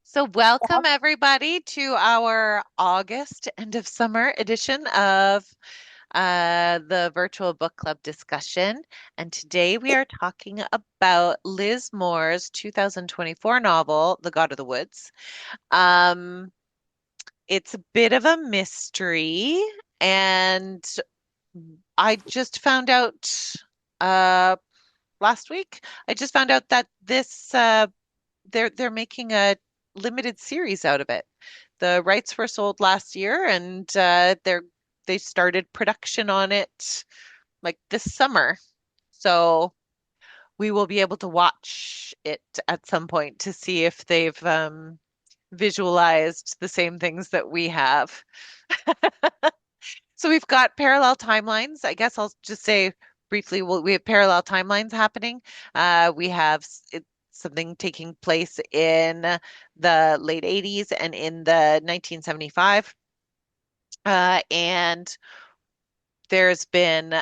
So, welcome everybody to our August end of summer edition of the virtual book club discussion. And today we are talking about Liz Moore's 2024 novel, The God of the Woods. Um, it's a bit of a mystery, and I just found out uh, last week. I just found out that they're making a limited series out of it. The rights were sold last year, and they started production on it like this summer. So we will be able to watch it at some point to see if they've visualized the same things that we have. So we've got parallel timelines. I guess I'll just say briefly, we have parallel timelines happening. We have something taking place in the late 80s and in the 1975. And there's been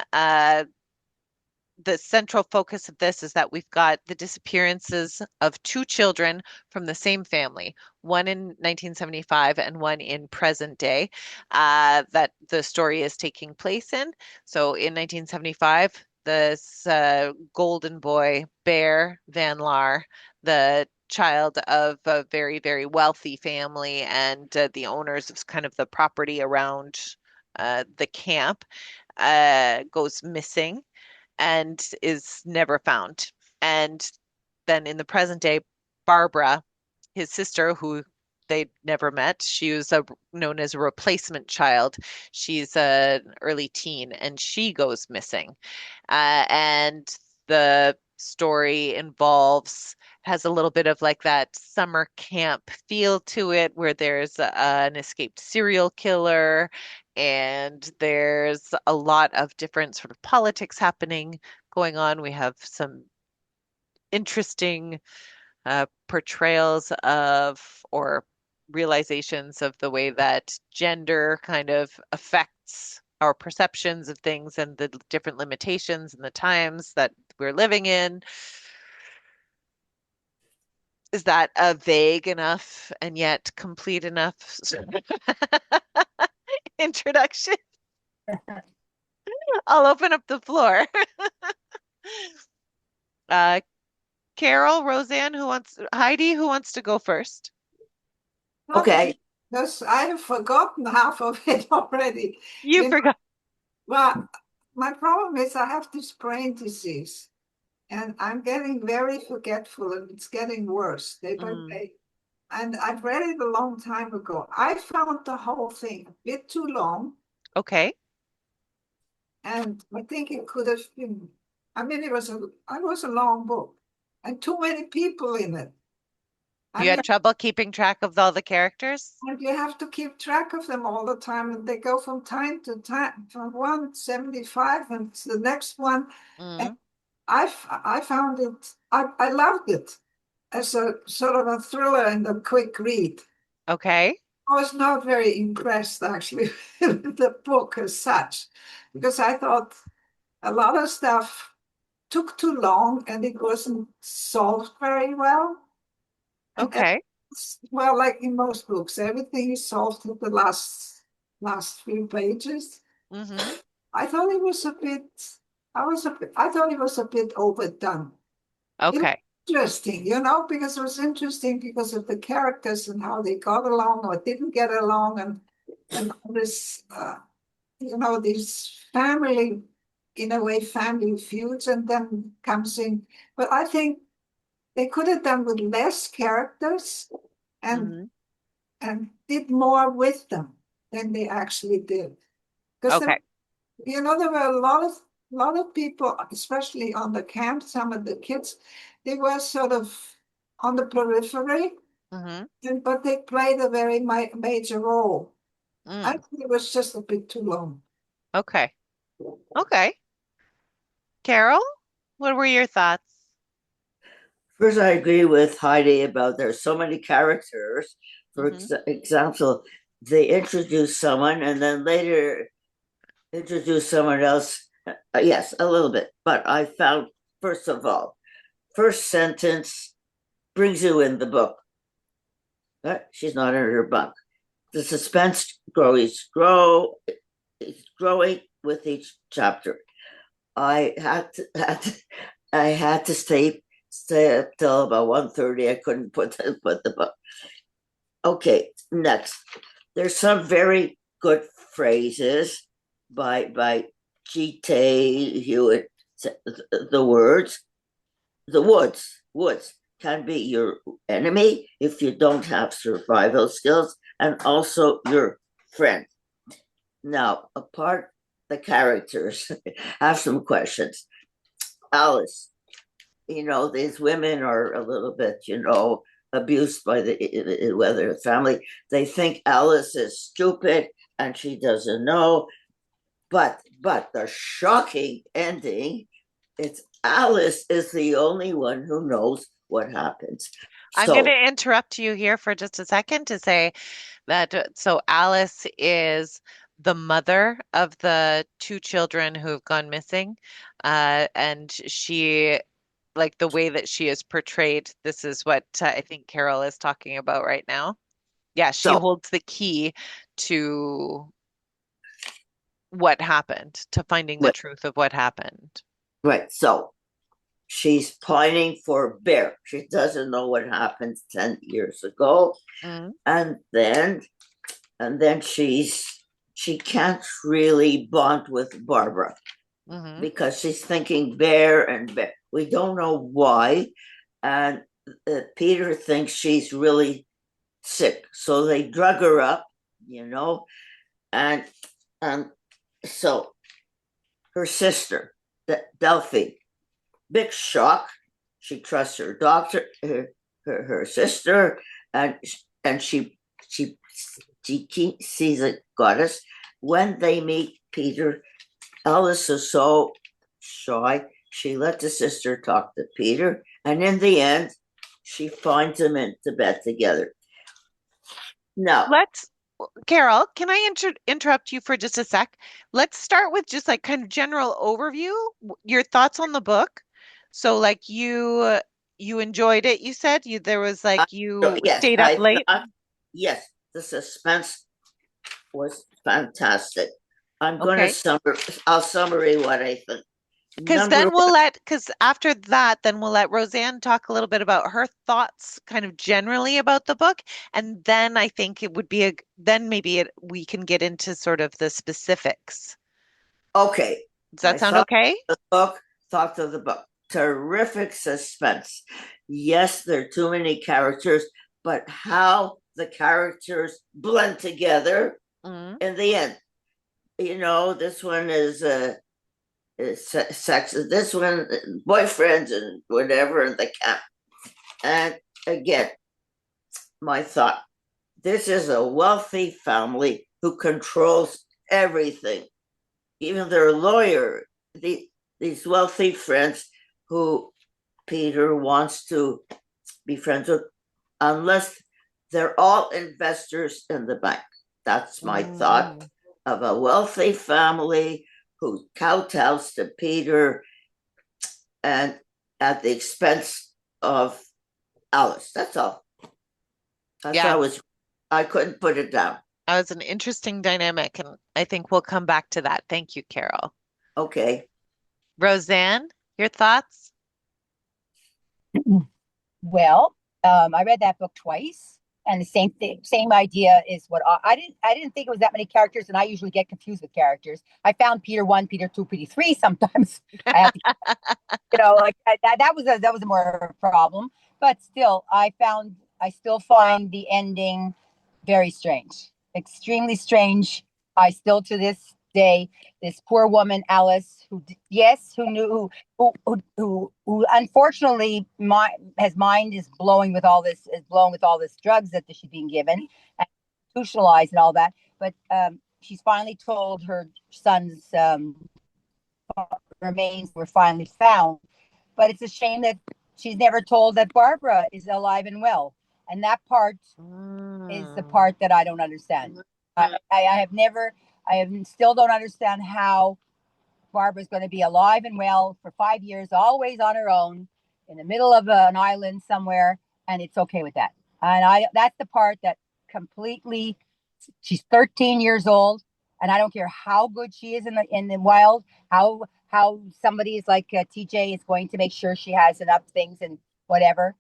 the central focus of this is that we've got the disappearances of two children from the same family, one in 1975 and one in present day, that the story is taking place in. So in 1975, this golden boy, Bear Van Laar, the child of a very, very wealthy family and the owners of kind of the property around the camp, goes missing and is never found. And then in the present day, Barbara, his sister, who they never met, she was known as a replacement child. She's an early teen and she goes missing. And the story has a little bit of like that summer camp feel to it, where there's an escaped serial killer and there's a lot of different sort of politics happening going on. We have some interesting portrayals of or realizations of the way that gender kind of affects our perceptions of things and the different limitations and the times that we're living in. Is that a vague enough and yet complete enough introduction? I'll open up the floor. Uh, Carol, Roseanne, Heidi, who wants to go first? Okay, because I have forgotten half of it already. You You know, forgot. well, my problem is I have this brain disease and I'm getting very forgetful and it's getting worse day by Mm, day. And I've read it a long time ago. I found the whole thing a bit too long, okay. and I think it could have been, I mean, it was a long book and too many people in it. You And had trouble keeping track of all the characters? and you have to keep track of them all the time, and they go from time to time, from 175 and to the next one. And Mm, I found it, I loved it as a sort of a thriller and a quick read. okay. I was not very impressed actually with the book as such, because I thought a lot of stuff took too long and it wasn't solved very well. And Okay. well, like in most books, everything is solved at the last few pages. Hmm. I thought it was a bit. I thought it was a bit overdone. It was Okay. interesting, because it was interesting because of the characters and how they got along or didn't get along, and this, this family, in a way, family feuds, and then comes in. But I think they could have done with less characters and Hmm. and did more with them than they actually did. Because Okay. there were a lot of people, especially on the camp, some of the kids, they were sort of on the periphery, Hmm. but they played a very major role. I Mm, think it was just a bit too long. okay. Okay. Carol, what were your thoughts? First, I agree with Heidi about there's so many characters. For Hmm. example, they introduce someone and then later introduce someone else. Yes, a little bit. But I found, first of all, first sentence brings you in the book. She's not in her bunk. The suspense it's growing with each chapter. I had to stay up till about 1:30. I couldn't put the book. Okay, next. There's some very good phrases by G.T. Hewitt. The words, the woods can be your enemy if you don't have survival skills, and also your friend. Now, apart the characters, I have some questions. Alice, these women are a little bit, abused by the family. They think Alice is stupid and she doesn't know. But the shocking ending, it's Alice is the only one who knows what happens. I'm going So to interrupt you here for just a second to say that so Alice is the mother of the two children who have gone missing. And she, like the way that she is portrayed, this is what I think Carol is talking about right now. Yeah, she so holds the key to what happened, to finding the right, truth of what happened. right. So she's pining for Bear. She doesn't know what happened 10 years ago. Mm, And then she can't really bond with Barbara hmm because she's thinking Bear and Bear. We don't know why. And Peter thinks she's really sick. So they drug her up, you know, and and so her sister, Delphi, big shock. She trusts her doctor, her sister, and and she she sees a goddess. When they meet Peter, Alice is so shy. She let the sister talk to Peter, and in the end, she finds them into bed together. Now, Let's, Carol, can I interrupt you for just a sec? Let's start with just like kind of general overview, your thoughts on the book. So like you enjoyed it, you said you there was I, like you yes, stayed up I late. thought yes, the suspense was fantastic. I'm going to Okay. I'll summary what I think. Because Number then we'll one, let, because after that, then we'll let Roseanne talk a little bit about her thoughts kind of generally about the book. And then I think it would be then maybe we can get into sort of the specifics. okay, Does that my sound okay? book, thoughts of the book. Terrific suspense. Yes, there are too many characters, but how the characters blend together Mm, in the end. This one is sex, this one boyfriends and whatever, and the camp. And again, my thought: this is a wealthy family who controls everything, even their lawyer. These wealthy friends who Peter wants to be friends with, unless they're all investors in the bank. That's my thought mm. of a wealthy family who kowtows to Peter and at the expense of Alice. That's all. I Yeah, thought it was, I couldn't put it down. that was an interesting dynamic, and I think we'll come back to that. Thank you, Carol. Okay. Roseanne, your thoughts? Well, I read that book twice, and the same thing, same idea is what I didn't think it was that many characters, and I usually get confused with characters. I found Peter one, Peter two, Peter three. Sometimes I have to, like that was more a problem. But still, I still find the ending very strange, extremely strange. I still to this day, this poor woman Alice, yes, who knew who unfortunately his mind is blowing with all this drugs that she's being given, and institutionalized and all that. But she's finally told her son's remains were finally found. But it's a shame that she's never told that Barbara is alive and well. And that part is the Mm. part that I don't understand. I have never, I have still don't understand how Barbara's going to be alive and well for 5 years, always on her own in the middle of an island somewhere. And it's okay with that. And I that's the part that completely she's 13 years old, and I don't care how good she is in the wild, how somebody is like TJ is going to make sure she has enough things and whatever.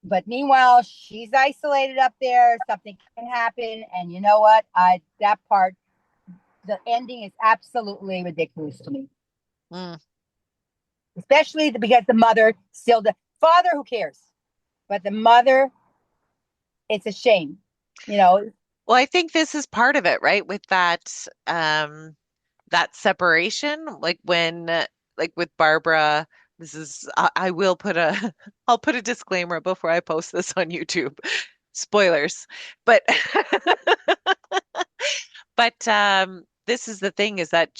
But meanwhile, she's isolated up there. Something can happen, and you know what? I that part, the ending is absolutely ridiculous to me, Mm. especially because the mother still the father. Who cares? But the mother, it's a shame, you know. Well, I think this is part of it, right? With that separation, like when like with Barbara, this is I will put a I'll put a disclaimer before I post this on YouTube. Spoilers. But but this is the thing is that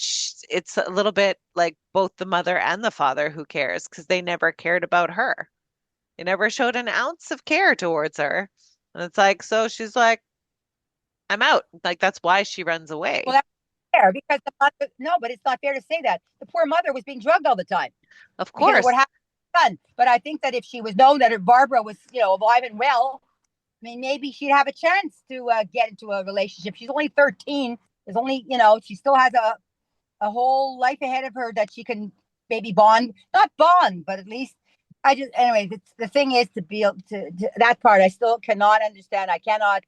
it's a little bit like both the mother and the father who cares because they never cared about her. They never showed an ounce of care towards her. And it's like, so she's like, I'm out. Like that's why she runs Well, away. that's fair because the mother. No, but it's not fair to say that the poor mother was being drugged all the time Of because of what course. happened to her son. But I think that if she was known that her Barbara was, alive and well, I mean, maybe she'd have a chance to get into a relationship. She's only 13. There's only, she still has a whole life ahead of her that she can maybe bond, not bond, but at least I just, anyway, the thing is to be able to that part, I still cannot understand. I cannot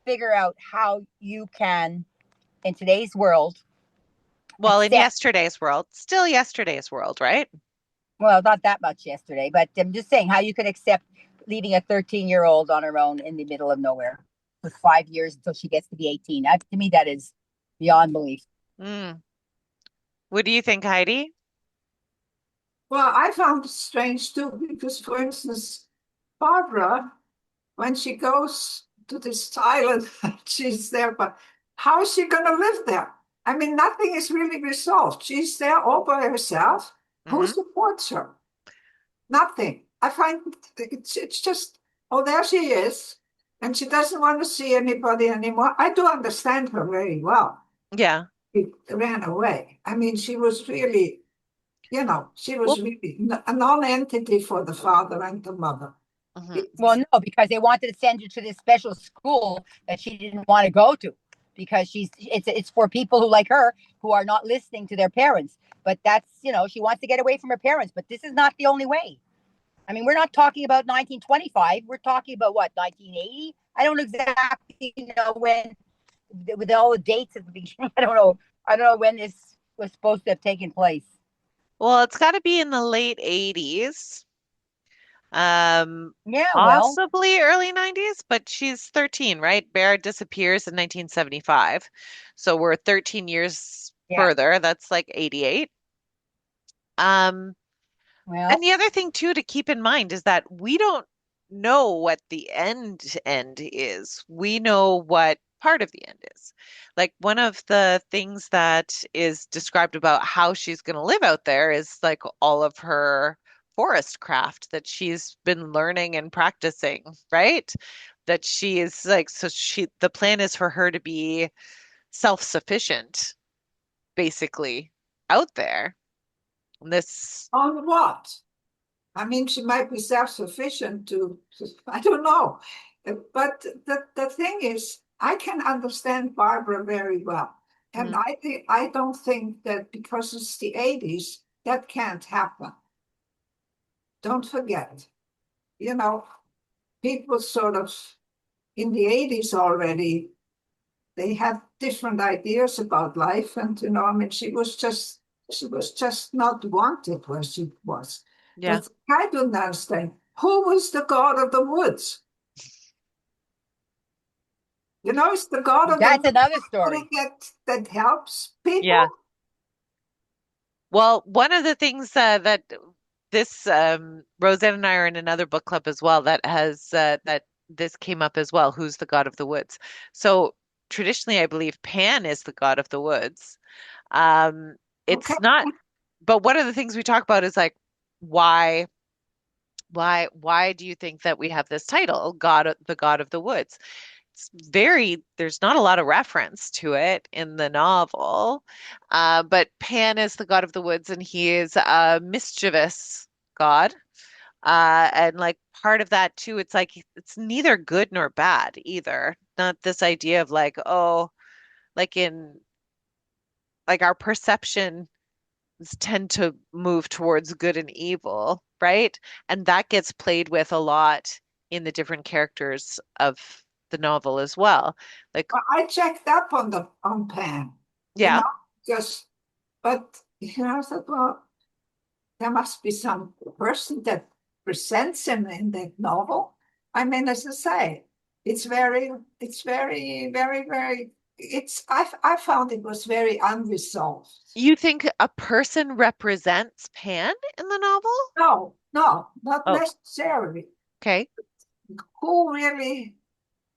figure out how you can, in today's world, Well, in accept, yesterday's world, still yesterday's world, right? well, not that much yesterday, but I'm just saying how you can accept leaving a 13-year-old on her own in the middle of nowhere for 5 years until she gets to be 18. To me, that is beyond belief. Mm. What do you think, Heidi? Well, I found it strange too, because, for instance, Barbara, when she goes to this island, she's there, but how is she going to live there? I mean, nothing is really resolved. She's there all by herself. Who Hmm. supports her? Nothing. I find it's just, oh, there she is. And she doesn't want to see anybody anymore. I do understand her very well. Yeah. She ran away. I mean, she was really, she Well, was really a non-entity for the father and the mother. mhm. Well, no, because they wanted to send her to this special school that she didn't want to go to because it's for people who like her who are not listening to their parents. But that's, she wants to get away from her parents, but this is not the only way. I mean, we're not talking about 1925. We're talking about what, 1980? I don't exactly know when with all the dates at the beginning. I don't know. I don't know when this was supposed to have taken place. Well, it's got to be in the late 80s, Yeah, well, possibly early 90s, but she's 13, right? Bear disappears in 1975. So we're 13 years yeah, further. That's like 88. Um, well, And the other thing too to keep in mind is that we don't know what the end is. We know what part of the end is. Like one of the things that is described about how she's going to live out there is like all of her forest craft that she's been learning and practicing, right? That she is like, so the plan is for her to be self-sufficient, basically, out there. And this, On what? I mean, she might be self-sufficient I don't know. But the thing is, I can understand Barbara very well. And mm, I don't think that because it's the 80s, that can't happen. Don't forget, you know, people sort of in the 80s already, they had different ideas about life. And, I mean, she was just not wanted where she was. yeah. But I don't understand. Who was the god of the woods? It's the god of the that's woods another story. that helps people. Yeah. Well, one of the things that this Roseanne and I are in another book club as well that has that this came up as well. Who's the god of the woods? So traditionally, I believe Pan is the god of the woods. Um, Okay. it's not, but one of the things we talk about is like why why do you think that we have this title, the God of the Woods? There's not a lot of reference to it in the novel. But Pan is the god of the woods, and he is a mischievous god. And like part of that too, it's like it's neither good nor bad either. Not this idea of like, oh, like in like our perception tend to move towards good and evil, right? And that gets played with a lot in the different characters of the novel as well. Like, I checked up on the on Pan, you yeah, know, just but I thought, well, there must be some person that presents him in the novel. I mean, as I say, I found it was very unresolved. you think a person represents Pan in the novel? No, no, not Oh, necessarily. okay. Who really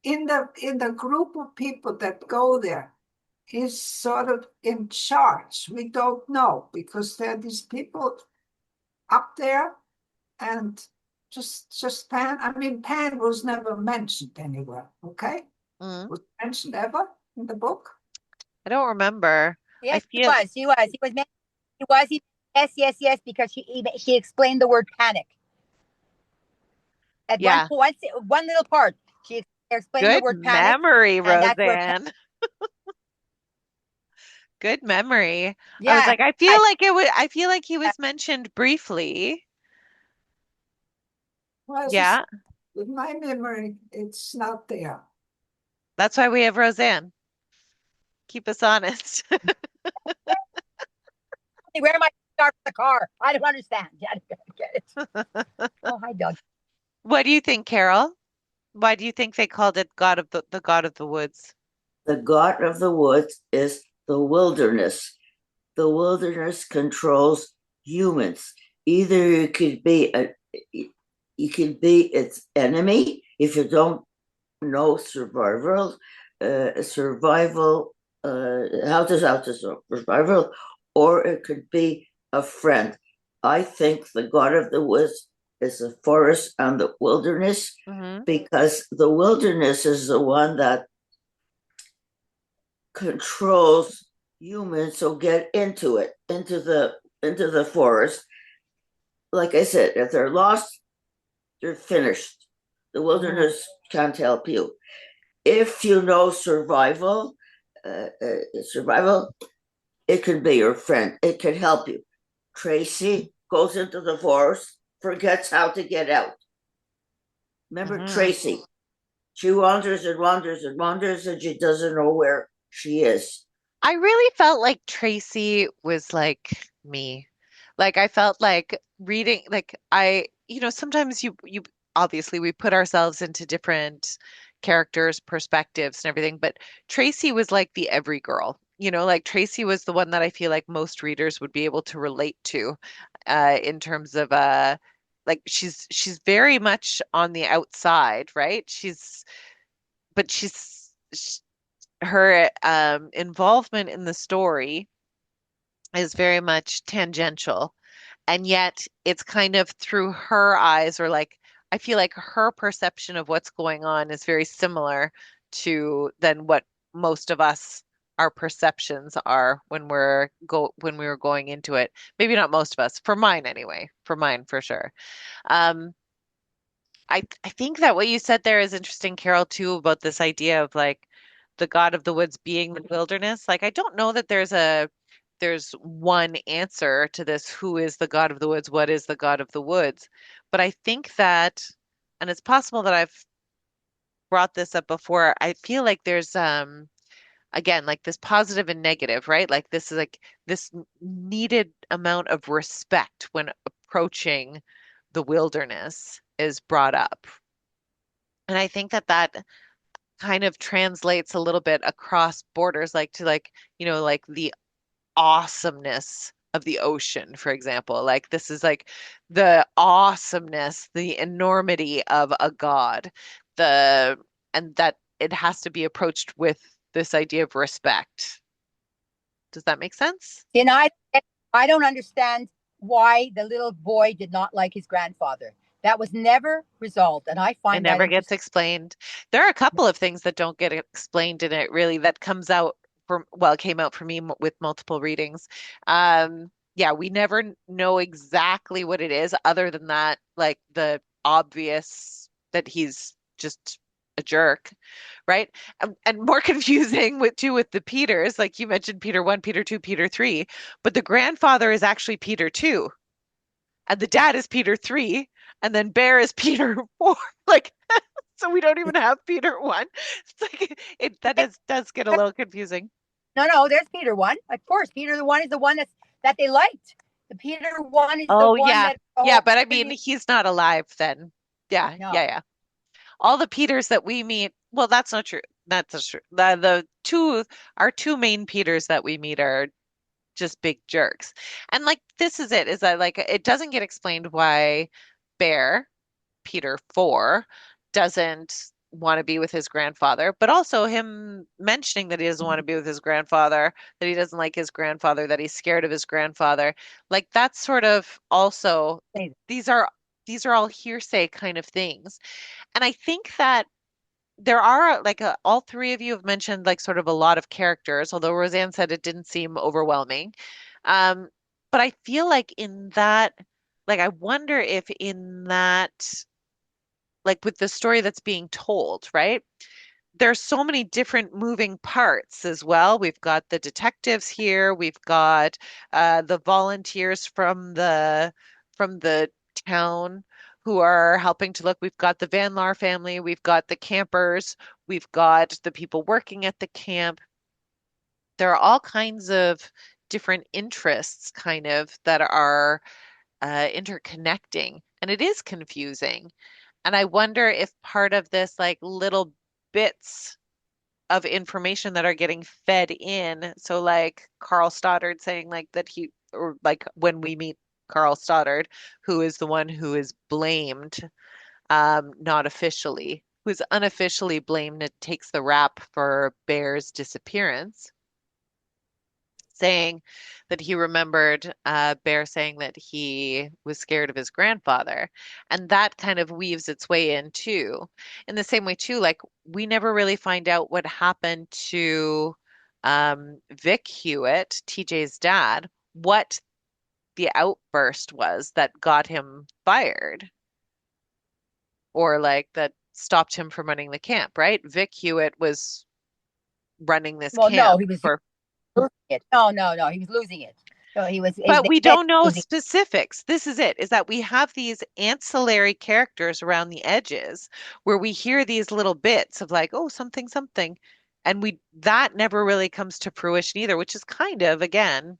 in the group of people that go there is sort of in charge? We don't know because there are these people up there and just Pan. I mean, Pan was never mentioned anywhere. Okay, Mm, was mentioned ever in the book? I don't remember. I Yes, feel, he was, yes, yes, yes, because she explained the word panic. At yeah, one little part, she explained the good word panic, memory, and that's where, Roseanne. Good memory. I was yeah, like, I feel like it was, I feel like he was mentioned briefly. Well, it's just Yeah, in my memory, it's not there. that's why we have Roseanne. Keep us honest. where am I start the car? I don't understand. Yeah, I don't get it. Oh, hi, Doug. What do you think, Carol? Why do you think they called it the God of the Woods? The god of the woods is the wilderness. The wilderness controls humans. Either you could be its enemy if you don't know survival, how to survival, or it could be a friend. I think the god of the woods is the forest and the wilderness Hmm. because the wilderness is the one that controls humans so get into it into the forest. Like I said, if they're lost, they're finished. The Hmm. wilderness can't help you. If you know survival, it can be your friend. It can help you. Tracy goes into the forest, forgets how to get out. Remember Hmm. Tracy? She wanders and wanders and wanders, and she doesn't know where she is. I really felt like Tracy was like me. Like I felt like reading like sometimes you obviously we put ourselves into different characters' perspectives and everything, but Tracy was like the every girl. Like Tracy was the one that I feel like most readers would be able to relate to in terms of like she's very much on the outside, right? But her involvement in the story is very much tangential, and yet it's kind of through her eyes, or like I feel like her perception of what's going on is very similar to than what most of us our perceptions are when we were going into it. Maybe not most of us, for mine anyway, for mine for sure. Um, I think that what you said there is interesting, Carol, too, about this idea of like the God of the woods being the wilderness. Like I don't know that there's one answer to this, who is the God of the woods, what is the God of the woods? But I think that, and it's possible that I've brought this up before, I feel like there's again like this positive and negative, right? Like this is like this needed amount of respect when approaching the wilderness is brought up. And I think that that kind of translates a little bit across borders, like to like the awesomeness of the ocean, for example. Like this is like the awesomeness, the enormity of a god, the and that it has to be approached with this idea of respect. Does that make sense? And I don't understand why the little boy did not like his grandfather. That was never resolved, and I It find that never gets interesting. explained. There are a couple of things that don't get explained in it really that comes out from, well, it came out for me with multiple readings. Yeah, we never know exactly what it is other than that, like obvious that he's just a jerk, right? And more confusing with the Peters, like you mentioned Peter 1, Peter 2, Peter 3, but the grandfather is actually Peter 2, and the dad is Peter 3, and then Bear is Peter 4. Like, so we don't even have Peter 1. It's like does get a little confusing. No, there's Peter 1. Of course, Peter 1 is the one that they liked. The Peter 1 is the Oh one yeah. that the Yeah, whole but I mean previous. he's not alive then. Yeah, yeah, No. yeah. All the Peters that we meet, well, that's not true. That's not true. The two our two main Peters that we meet are just big jerks. And like this is it, is that like it doesn't get explained why Bear, Peter 4, doesn't want to be with his grandfather, but also him mentioning that he doesn't want to be with his grandfather, that he doesn't like his grandfather, that he's scared of his grandfather. Like that's sort of also these are these are all hearsay kind of things. And I think that there are like all three of you have mentioned like sort of a lot of characters, although Roseanne said it didn't seem overwhelming. Um, but I feel like in that, like I wonder if in that, like with the story that's being told, right? There's so many different moving parts as well. We've got the detectives here, we've got the volunteers from the town who are helping to look. We've got the Van Laar family, we've got the campers, we've got the people working at the camp. There are all kinds of different interests kind of that are interconnecting, and it is confusing. And I wonder if part of this, like little bits of information that are getting fed in. So like Carl Stoddard saying like that he, or like when we meet Carl Stoddard, who is the one who is blamed, not officially, who's unofficially blamed and takes the rap for Bear's disappearance, saying that he remembered Bear saying that he was scared of his grandfather. And that kind of weaves its way in too. In the same way, too, like we never really find out what happened to Vic Hewitt, TJ's dad, what the outburst was that got him fired or like that stopped him from running the camp, right? Vic Hewitt was running this Well, no, camp he was for losing it. No, he was losing it. So But they we said don't know losing. specifics. This is it, is that we have these ancillary characters around the edges where we hear these little bits of like, oh, something, something. And we that never really comes to fruition either, which is kind of, again,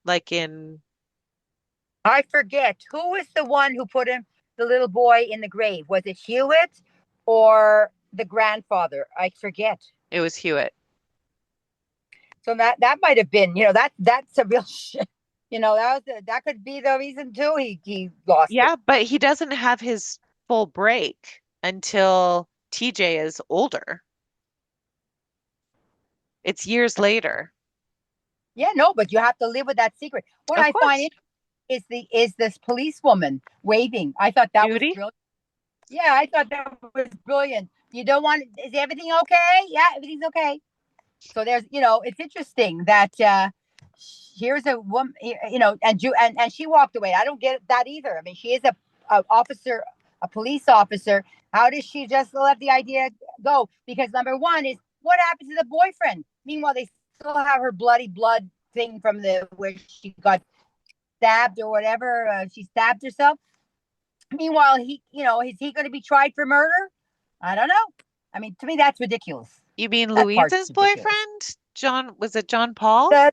like in I forget who was the one who put him, the little boy in the grave. Was it Hewitt or the grandfather? I forget. it was Hewitt. So that might have been, that's a real shit. That could be the reason too. He lost it. Yeah, but he doesn't have his full break until TJ is older. It's years later. Yeah, no, but you have to live with that secret. What Of I find course. it is this policewoman waving. I thought that was Judy? brilliant. Yeah, I thought that was brilliant. You don't want, is everything okay? Yeah, everything's okay. So it's interesting that here's a woman, and she walked away. I don't get that either. I mean, she is a officer, a police officer. How does she just let the idea go? Because number one is what happened to the boyfriend? Meanwhile, they still have her bloody blood thing from the where she got stabbed or whatever. She stabbed herself. Meanwhile, is he going to be tried for murder? I don't know. I mean, to me, that's ridiculous. You mean That part's Louise's ridiculous. boyfriend? John, was it John Paul? The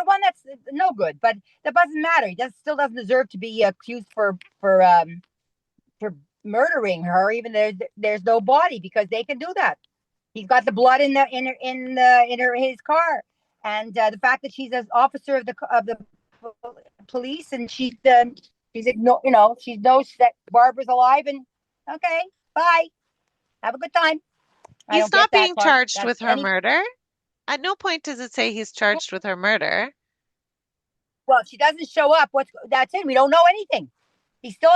one that's no good, but that doesn't matter. Still doesn't deserve to be accused for murdering her, even though there's no body because they can do that. He's got the blood in his car, and the fact that she's an officer of the police and she knows that Barbara's alive and okay, bye, have a good time. I He's don't get not that being part. charged That's with her any murder. At no point does it say he's charged with her murder. Well, she doesn't show up. That's it. We don't know anything. They still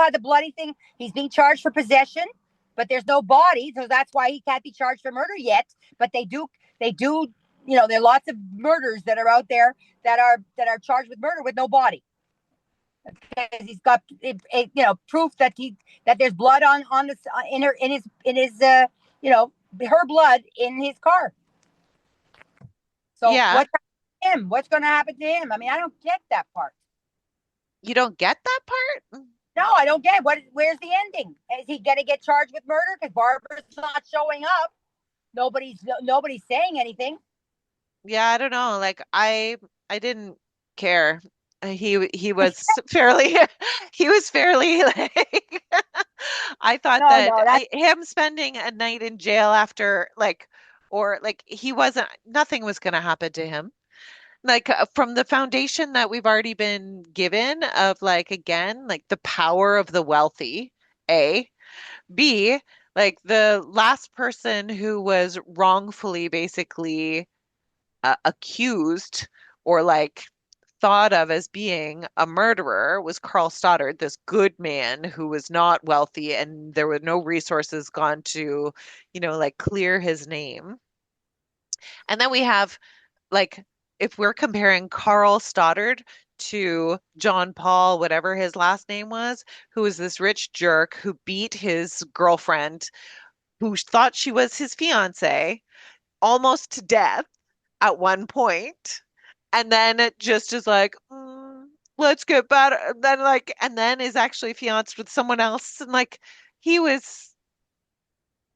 have the bloody thing. He's being charged for possession, but there's no body, so that's why he can't be charged for murder yet. But they do. There are lots of murders that are out there that are charged with murder with no body. because he's got proof that there's blood on this in his her blood in his car. So Yeah, what's going to happen to him? I mean, I don't get that part. you don't get that part? No, I don't get it. Where's the ending? Is he going to get charged with murder because Barbara's not showing up? Nobody's saying anything. Yeah, I don't know. Like I didn't care. He was fairly he was fairly like I thought No, that no, that's him spending a night in jail after like or like he wasn't nothing was going to happen to him. Like from the foundation that we've already been given of like again like the power of the wealthy, A. B, like the last person who was wrongfully basically accused or like thought of as being a murderer was Carl Stoddard, this good man who was not wealthy and there were no resources gone to, like clear his name. And then we have like if we're comparing Carl Stoddard to John Paul, whatever his last name was, who was this rich jerk who beat his girlfriend, who thought she was his fiance, almost to death at one point, and then it just is like, let's get better. Then and then is actually fianced with someone else, and like he was,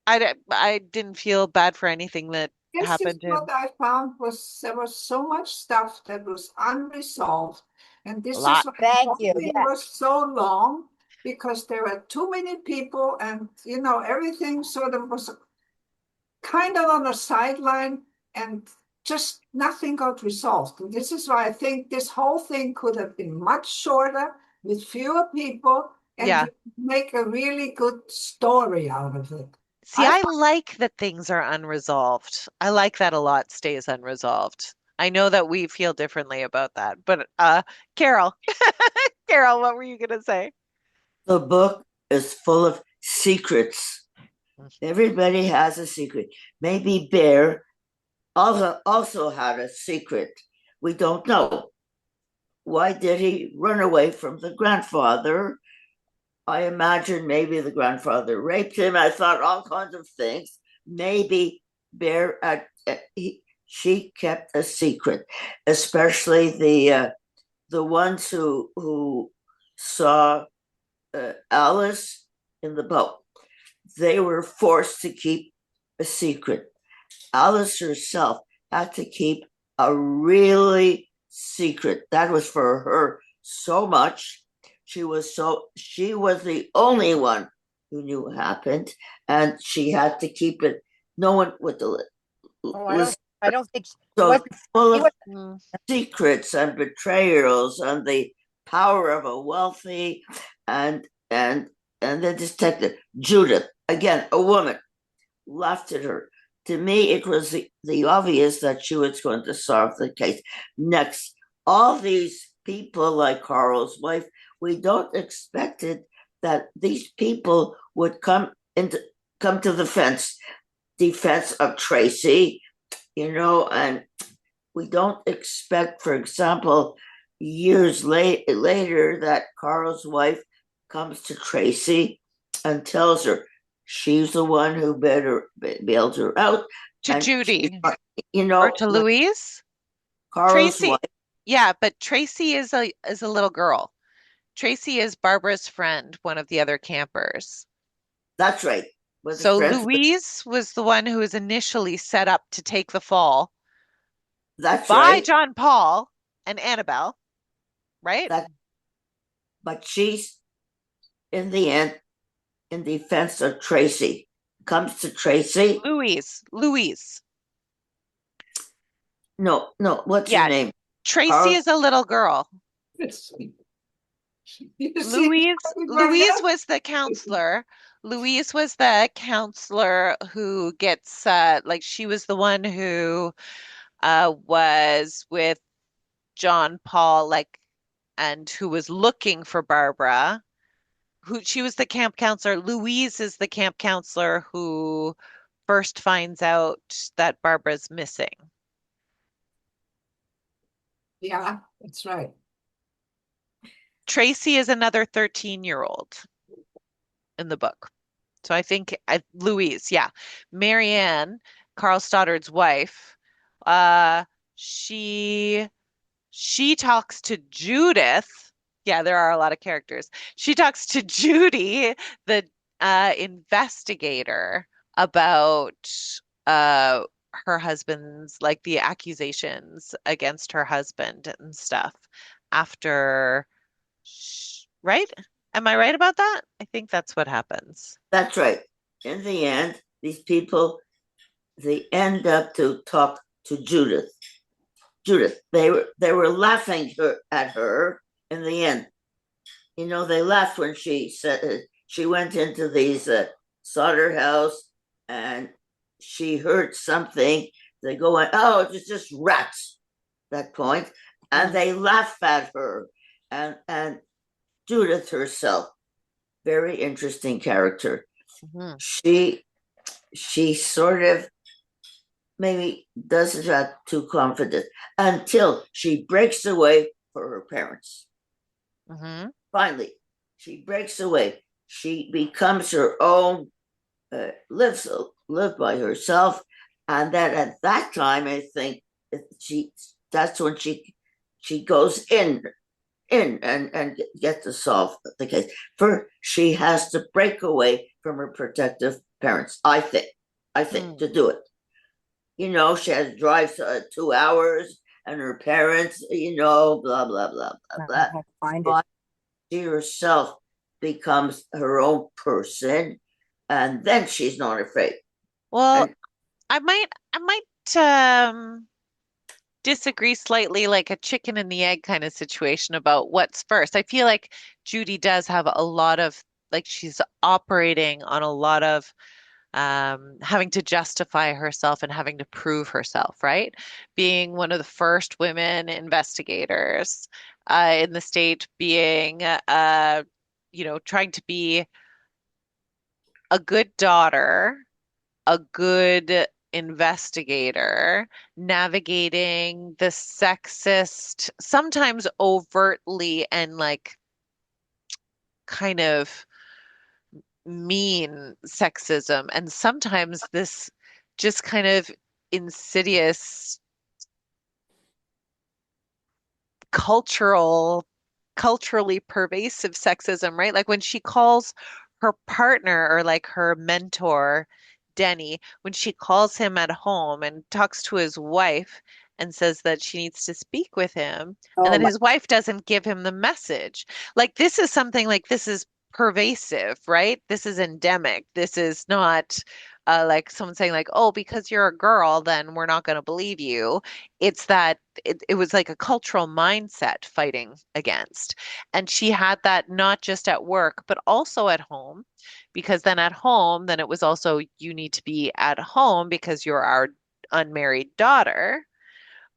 I didn't feel bad for anything that This is happened to what him. I found was there was so much stuff that was unresolved. And A this is lot. why thank you. something Yeah. was so long because there were too many people and everything sort of was kind of on the sideline and just nothing got resolved. And this is why I think this whole thing could have been much shorter with fewer people and Yeah. you could make a really good story out of it. See, I I like that things are unresolved. I like that a lot stays unresolved. I know that we feel differently about that, but Carol, Carol, what were you gonna say? The book is full of secrets. Everybody has a secret. Maybe Bear also had a secret. We don't know. Why did he run away from the grandfather? I imagine maybe the grandfather raped him. I thought all kinds of things. Maybe Bear, she kept a secret, especially the ones who saw Alice in the boat. They were forced to keep a secret. Alice herself had to keep a really secret. That was for her so much. She was the only one who knew what happened, and she had to keep it. No one would Oh, listen. I don't think it So wasn't. full He of was. Mm. secrets and betrayals and the power of a wealthy and and and the detective Judith, again a woman, laughed at her. To me, it was the obvious that she was going to solve the case. Next, all these people like Carl's wife, we don't expect it that these people would come to the defense of Tracy, and we don't expect, for example, years later that Carl's wife comes to Tracy and tells her she's the one who bailed her out. To And, Judy or to like Louise? Carl's Tracy. wife, Yeah, but Tracy is a little girl. Tracy is Barbara's friend, one of the other campers. that's right, was a So friend. Louise was the one who was initially set up to take the fall That's by right. John Paul and Annabelle, right? That, but she's in the end in defense of Tracy. Comes to Tracy. Louise. No, no, what's her Yeah, name? Tracy Carl. is a little girl. you see Louise was the counselor. Louise was the counselor who gets like she was the one who was with John Paul like and who was looking for Barbara. Who she was the camp counselor. Louise is the camp counselor who first finds out that Barbara's missing. Yeah, that's right. Tracy is another 13-year-old in the book. So I think Louise, yeah. Marianne, Carl Stoddard's wife, uh, she she talks to Judith. Yeah, there are a lot of characters. She talks to Judy, the investigator, about uh, her husband's, like the accusations against her husband and stuff after, right? Am I right about that? I think that's what happens. That's right. In the end, these people they end up to talk to Judith. Judith, they were laughing at her in the end. You know, they laughed when she said she went into these slaughterhouse and she heard something. They go, oh, it was just rats. That point, and they laugh at her, and Judith herself, very interesting character. Mm-hmm. She sort of maybe doesn't have too confident until she breaks away for her parents. Mm-hmm. Finally, she breaks away. She becomes her own, lives by herself, and then at that time, I think she that's when she goes in and get to solve the case. For she has to break away from her protective parents. I think to do it. You know, she has to drive 2 hours, and her parents, blah blah blah blah I blah. have to find it. But she herself becomes her own person, and then she's not afraid. Well, And I might disagree slightly, like a chicken and the egg kind of situation about what's first. I feel like Judy does have a lot of, like, she's operating on a lot of having to justify herself and having to prove herself, right? Being one of the first women investigators in the state, being trying to be a good daughter, a good investigator, navigating the sexist, sometimes overtly and like kind of mean sexism, and sometimes this just kind of insidious cultural, culturally pervasive sexism, right? Like when she calls her partner or like her mentor, Denny, when she calls him at home and talks to his wife and says that she needs to speak with him, and Oh then my, his wife doesn't give him the message. Like this is something like this is pervasive, right? This is endemic. This is not like someone saying like, oh, because you're a girl, then we're not going to believe you. It's that it was like a cultural mindset fighting against. And she had that not just at work, but also at home, because then at home, then it was also you need to be at home because you're our unmarried daughter.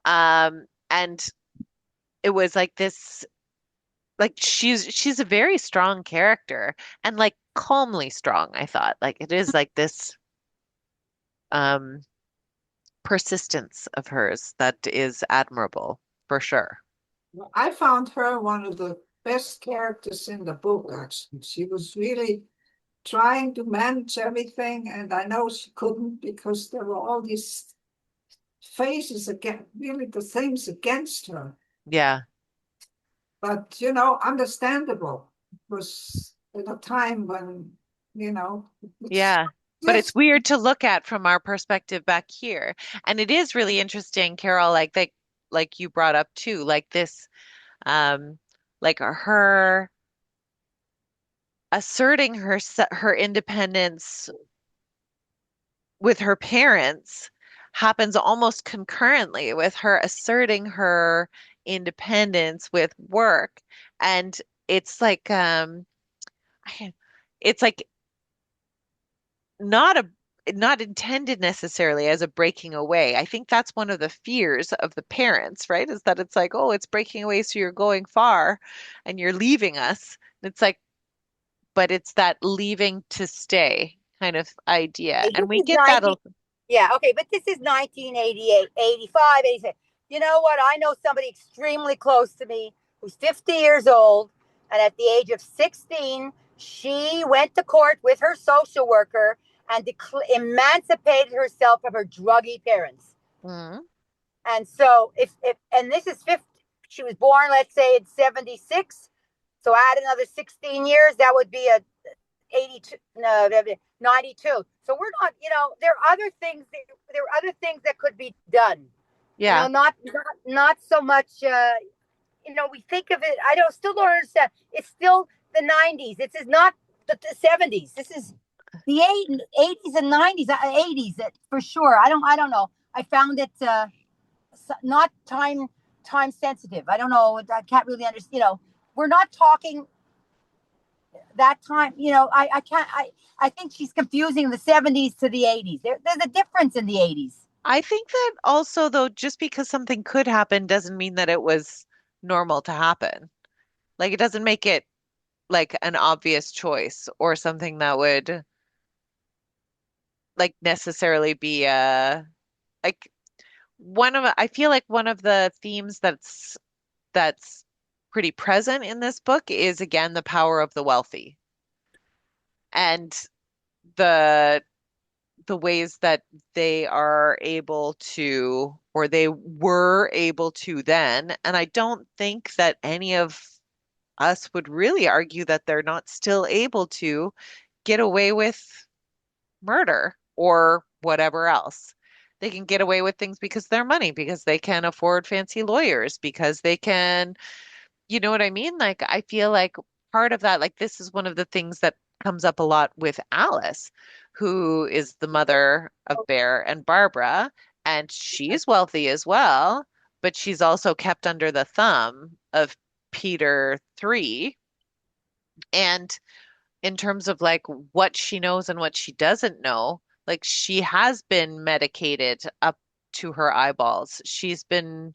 And it was like this, like she's a very strong character and like calmly strong, I thought. Like it is like this um persistence of hers that is admirable for sure. I found her one of the best characters in the book, actually. She was really trying to manage everything, and I know she couldn't because there were all these faces again, really the things against her. Yeah. But understandable. It was at a time when, it's Yeah. But it's just weird to look at from our perspective back here. And it is really interesting, Carol, like you brought up too, like this um like her asserting her independence with her parents happens almost concurrently with her asserting her independence with work. And it's like it's like not a not intended necessarily as a breaking away. I think that's one of the fears of the parents, right? Is that it's like, oh, it's breaking away, so you're going far and you're leaving us. It's like, but it's that leaving to stay kind of idea. hey, And this we is get that 19, yeah, okay, but this is 1988, 85, 86. You know what? I know somebody extremely close to me who's 50 years old, And at the age of 16, she went to court with her social worker and emancipated herself from her druggy parents. Mm. And so if and this is 50, she was born, let's say in 76. So add another 16 years, that would be a 82, no, 92. So we're not, there are other things, that could be done. Yeah. Not so much, we think of it, still don't understand. It's still the 90s. This is not the 70s. This is the 80s and 90s, 80s for sure. I don't know. I found it not time sensitive. I don't know. I can't really understand. We're not talking that time. I can't. I think she's confusing the 70s to the 80s. There's a difference in the 80s. I think that also, though, just because something could happen doesn't mean that it was normal to happen. Like, it doesn't make it like an obvious choice or something that would like necessarily be like I feel like one of the themes that's pretty present in this book is again the power of the wealthy and the the ways that they are able to, or they were able to then. And I don't think that any of us would really argue that they're not still able to get away with murder or whatever else. They can get away with things because they're money, because they can afford fancy lawyers, because they can, you know what I mean? Like, I feel like part of that, like, this is one of the things that comes up a lot with Alice, who is the mother of Bear and Barbara, and she's wealthy as well, but she's also kept under the thumb of Peter 3. And in terms of like what she knows and what she doesn't know, like she has been medicated up to her eyeballs. She's been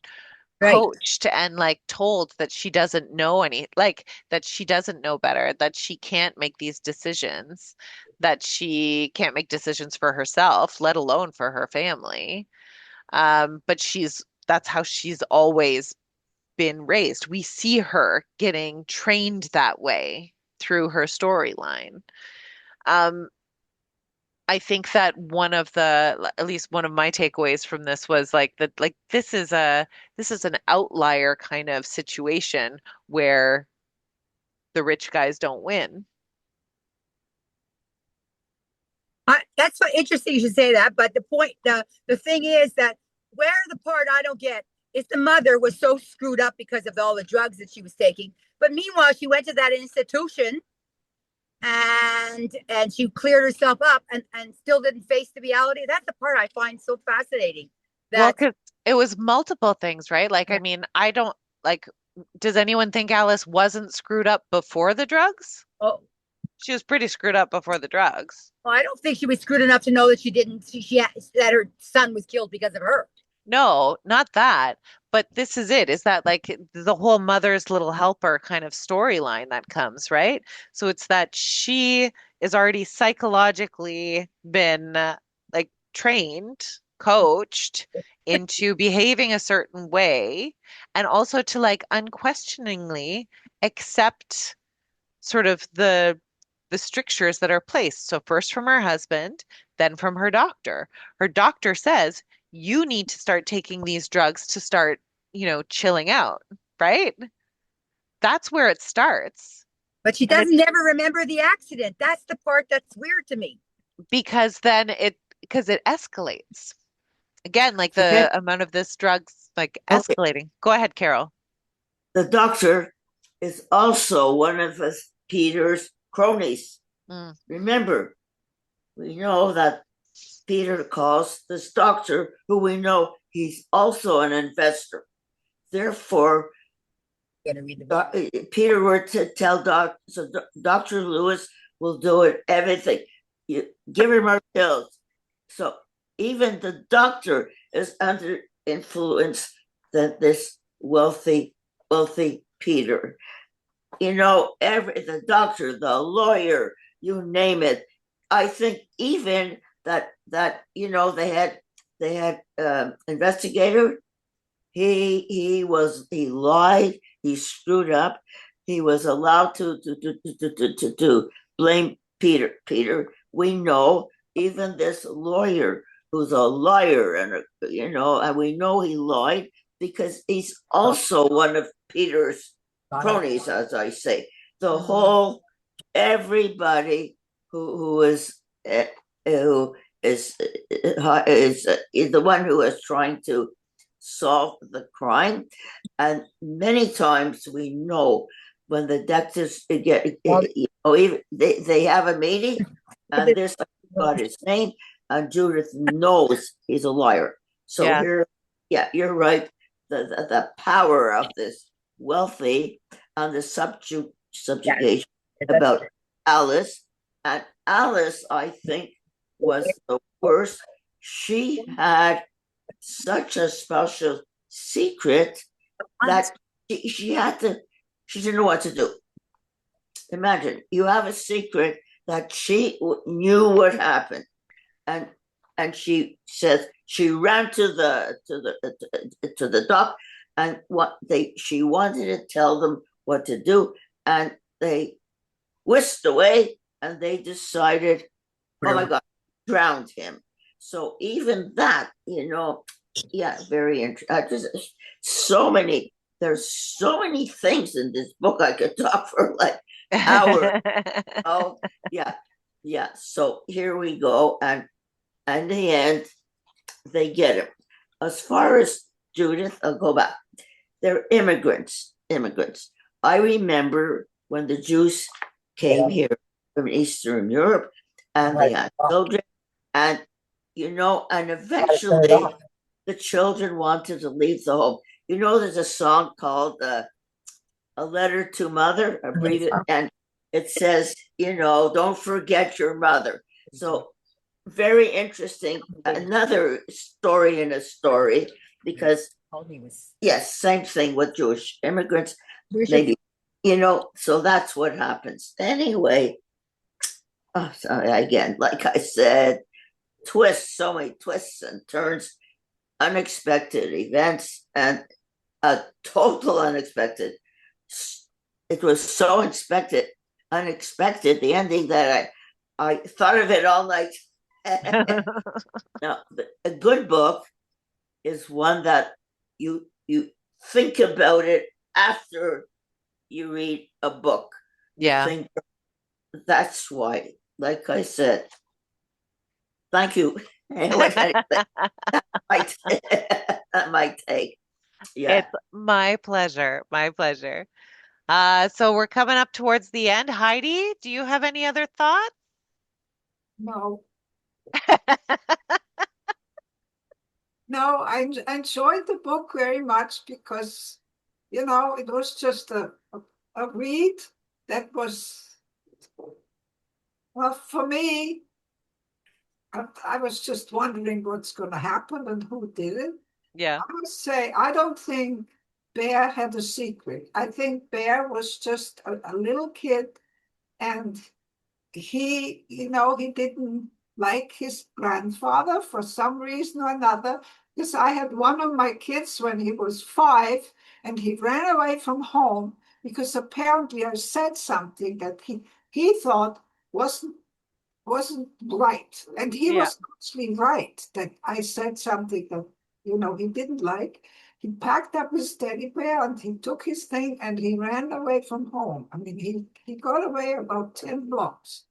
Right. coached and like told that she doesn't know like that she doesn't know better, that she can't make these decisions, that she can't make decisions for herself, let alone for her family. But that's how she's always been raised. We see her getting trained that way through her storyline. Um, I think that at least one of my takeaways from this was like that, like this is an outlier kind of situation where the rich guys don't win. That's so interesting you should say that. But the thing is that where the part I don't get is the mother was so screwed up because of all the drugs that she was taking. But meanwhile, she went to that institution and she cleared herself up and still didn't face the reality. That's the part I find so fascinating. Well, That because it was multiple things, right? Like, I mean, I don't like, does anyone think Alice wasn't screwed up before the drugs? oh, She was pretty screwed up before the drugs. well, I don't think she was screwed enough to know that that her son was killed because of her. No, not that. But this is it, is that like the whole mother's little helper kind of storyline that comes, right? So it's that she is already psychologically been like trained, coached into behaving a certain way, and also to like unquestioningly accept sort of the strictures that are placed. So first from her husband, then from her doctor. Her doctor says, you need to start taking these drugs to start, chilling out, right? That's where it starts. But she And doesn't never remember the accident. That's the part that's weird to me. because it escalates. Again, like Okay. the amount of this drugs like Okay. escalating. Go ahead, Carol. The doctor is also one of us, Peter's cronies. Mm. Remember, we know that Peter calls this doctor, who we know he's also an investor. Therefore, Peter were to tell Dr. Lewis will do it, everything. You give him our pills. So even the doctor is under influence than this wealthy Peter. The doctor, the lawyer, you name it. I think even that they had investigator. He lied. He screwed up. he was allowed to blame Peter. Peter, we know even this lawyer who's a liar, and and we know he lied because he's also one of Peter's cronies, as I say. The whole everybody who who is the one who is trying to solve the crime, and many times we know when the detectives get even they have a meeting, and this got his name, and Judith knows he's a liar. So Yeah. here, yeah, you're right. The power of this wealthy and the subjugation about Alice. And Alice, I think, was the worst. She had such a special secret that she didn't know what to do. Imagine you have a secret that she knew what happened, and she says she ran to the dock, and she wanted to tell them what to do, and they whisked away, and they decided, oh my God, drowned him. So even that, yeah, very interesting. So many, there's so many things in this book. I could talk for like hours. Oh, yeah, yeah. So here we go, and in the end, they get him. As far as Judith, I'll go back. They're immigrants. Immigrants. I remember when the Jews came here from Eastern Europe, and they had children, and and eventually the children wanted to leave the home. There's a song called "A Letter to Mother," and it says, don't forget your mother. So very interesting. Another story in a story, because yes, same thing with Jewish immigrants. Maybe, so that's what happens. Anyway, again, like I said, so many twists and turns, unexpected events, and a total unexpected. It was so unexpected, the ending, that I thought of it all night. Now, a good book is one that you think about it after you read a book. Yeah. You think, that's why, like I said, thank you. That might take. Yeah. It's my pleasure. My pleasure. So we're coming up towards the end. Heidi, do you have any other thoughts? No, no, I enjoyed the book very much because, it was just a read that was, well, for me, I was just wondering what's going to happen and who did it. Yeah. I must say, I don't think Bear had a secret. I think Bear was just a little kid, and he didn't like his grandfather for some reason or another. Because I had one of my kids when he was 5, and he ran away from home because apparently I said something that he thought wasn't right. And he Yeah. was actually right that I said something that, he didn't like. He packed up his teddy bear and he took his thing and he ran away from home. I mean, he got away about 10 blocks.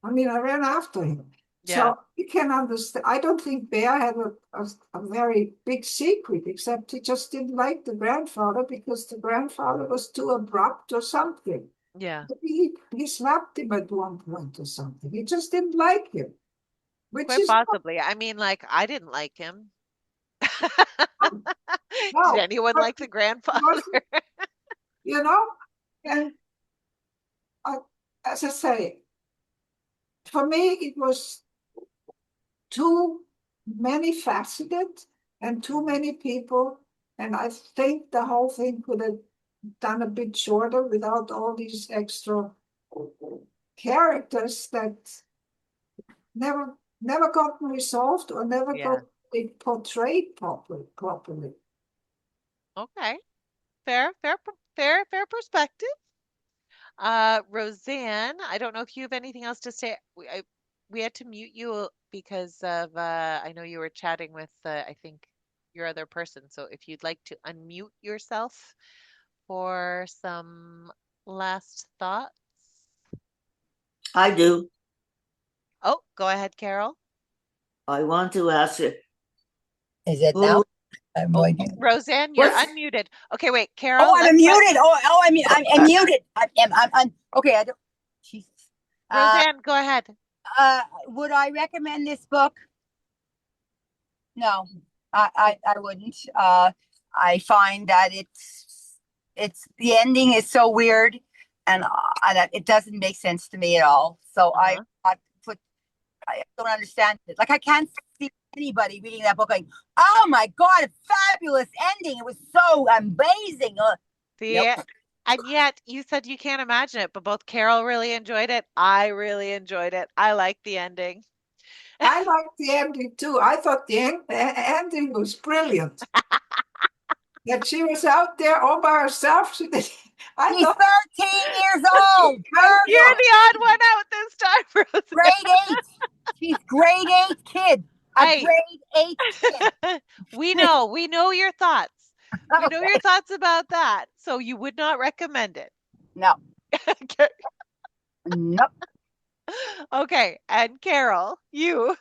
I mean, I ran after him. Yeah. So you can understand. I don't think Bear had a very big secret, except he just didn't like the grandfather because the grandfather was too abrupt or something. Yeah. He slapped him at one point or something. He just didn't like him, which Quite is possibly. I mean, like, I didn't like him. Did no, anyone but like the it grandfather? wasn't, you know, and as I say, for me, it was too many faceted and too many people. And I think the whole thing could have done a bit shorter without all these extra characters that never got resolved or never Yeah. got it portrayed properly. Okay. Fair, fair, fair perspective. Roseanne, I don't know if you have anything else to say. We had to mute you because of I know you were chatting with I think your other person. So if you'd like to unmute yourself for some last thoughts. I do. Oh, go ahead, Carol. I want to ask you Is it now? who I'm Oh, going to. Roseanne, you're what's unmuted. Okay, wait, Oh, Carol, I'm let's let muted. Oh, I'm muted. I'm okay. I don't. Jesus. Uh, Roseanne go ahead. would I recommend this book? No, I wouldn't. I find that it's the ending is so weird, and it doesn't make sense to me at all. So Uh-huh. I don't understand it. Like I can't see anybody reading that book going, "Oh my God, a fabulous ending! It was so amazing." Nope. See, and yet you said you can't imagine it, but both Carol really enjoyed it. I really enjoyed it. I like the ending. I liked the ending too. I thought ending was brilliant. That she was out there all by herself. I She's thought, 13 years old. I You're thought, the odd one out this time, Grade Roseanne. 8. She's grade 8 kid. A Hey, grade 8 kid. we know your thoughts. We know your Okay. thoughts about that, so you would not recommend it. No. Okay, Nope. okay, and Carol, you.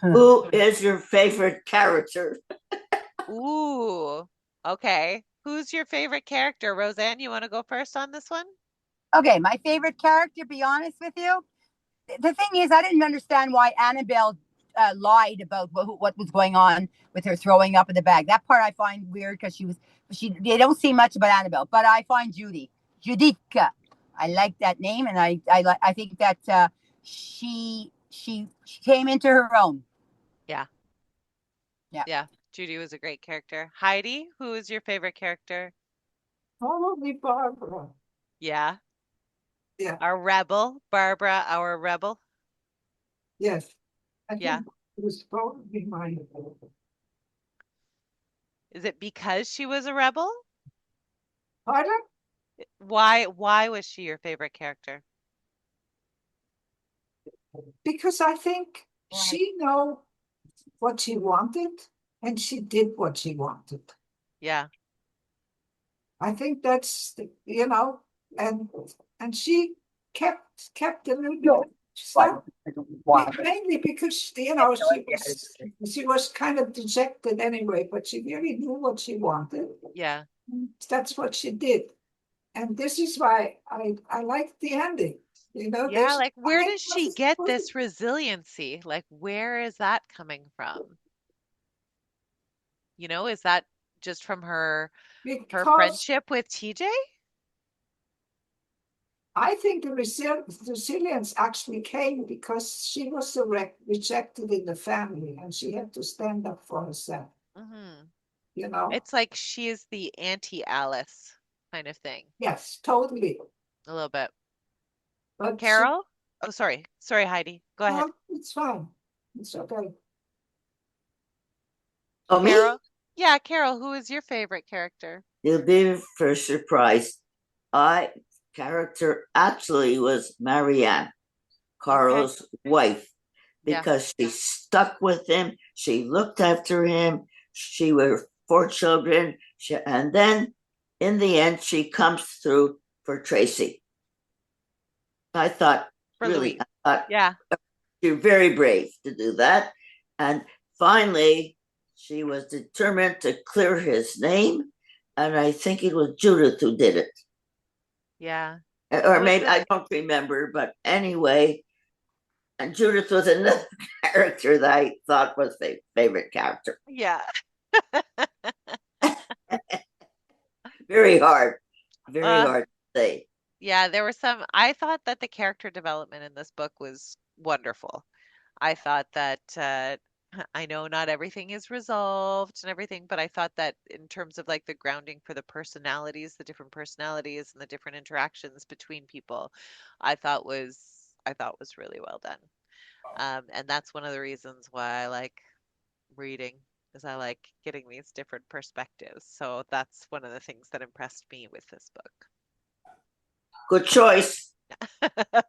who is your favorite character? Ooh, okay. Who's your favorite character? Roseanne, you want to go first on this one? Okay, my favorite character, be honest with you. The thing is, I didn't understand why Annabelle lied about what was going on with her throwing up in the bag. That part I find weird because they don't see much about Annabelle, but I find Judica. I like that name, and I think that she came into her own. Yeah, Yeah. yeah. Judy was a great character. Heidi, who is your favorite character? probably Barbara. Yeah, Yeah, our rebel, Barbara, our rebel. yes. I Yeah. think it was probably my, Is it because she was a rebel? pardon? Why was she your favorite character? Because I think Right. she know what she wanted and she did what she wanted. Yeah. I think that's and she kept a little bit No, why? stuff. Why? Mainly because I have no idea how to do it. she was kind of dejected anyway, but she really knew what she wanted. Yeah. That's what she did. And this is why I like the ending. Yeah, like where I does she get this resiliency? Like where is that coming from? Is that just from her because friendship with TJ? I think the resilience actually came because she was rejected in the family and she had to stand up for herself, Hmm. you know? It's like she is the anti-Alice kind of thing, Yes, totally. a little bit. But she, Carol? Oh, sorry. Sorry, Heidi. Go ahead. well, it's fine. It's okay. Oh, me? Carol? Yeah, Carol, who is your favorite character? You'll be for surprise. I character actually was Marianne, Okay. Carl's wife, Yeah. because she stuck with him. She looked after him. She were 4 children. And then in the end, she comes through for Tracy. I thought, For really, Louise. I thought Yeah. you're very brave to do that. And finally, she was determined to clear his name. And I think it was Judith who did it. Yeah. Or Was maybe it? I don't remember, but anyway, and Judith was another character that I thought was my favorite character. Yeah. Very hard, very Uh, hard to say. yeah, there were I thought that the character development in this book was wonderful. I thought that I know not everything is resolved and everything, but I thought that in terms of like the grounding for the personalities, the different personalities and the different interactions between people, I thought was really well done. And that's one of the reasons why I like reading, is I like getting these different perspectives. So that's one of the things that impressed me with this book. Good choice,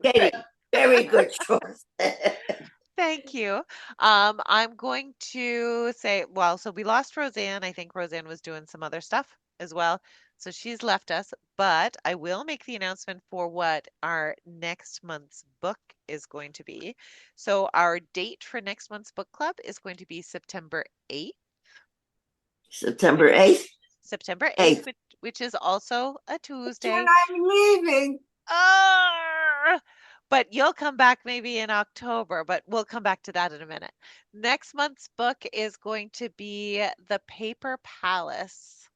Katie. Thank Very good choice. thank you. I'm going to say, well, so we lost Roseanne. I think Roseanne was doing some other stuff as well. So she's left us, but I will make the announcement for what our next month's book is going to be. So our date for next month's book club is going to be September 8th, September 8th. September 8th, 8th. which is also a When Tuesday. I'm leaving. Ah! But you'll come back maybe in October, but we'll come back to that in a minute. Next month's book is going to be The Paper Palace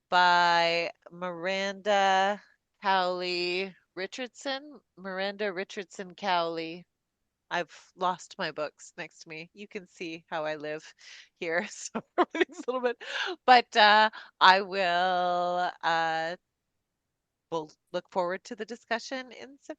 by Miranda Cowley Richardson. Miranda Richardson Cowley. I've lost my books next to me. You can see how I live here, so everything's a little bit, but I will we'll look forward to the discussion in September.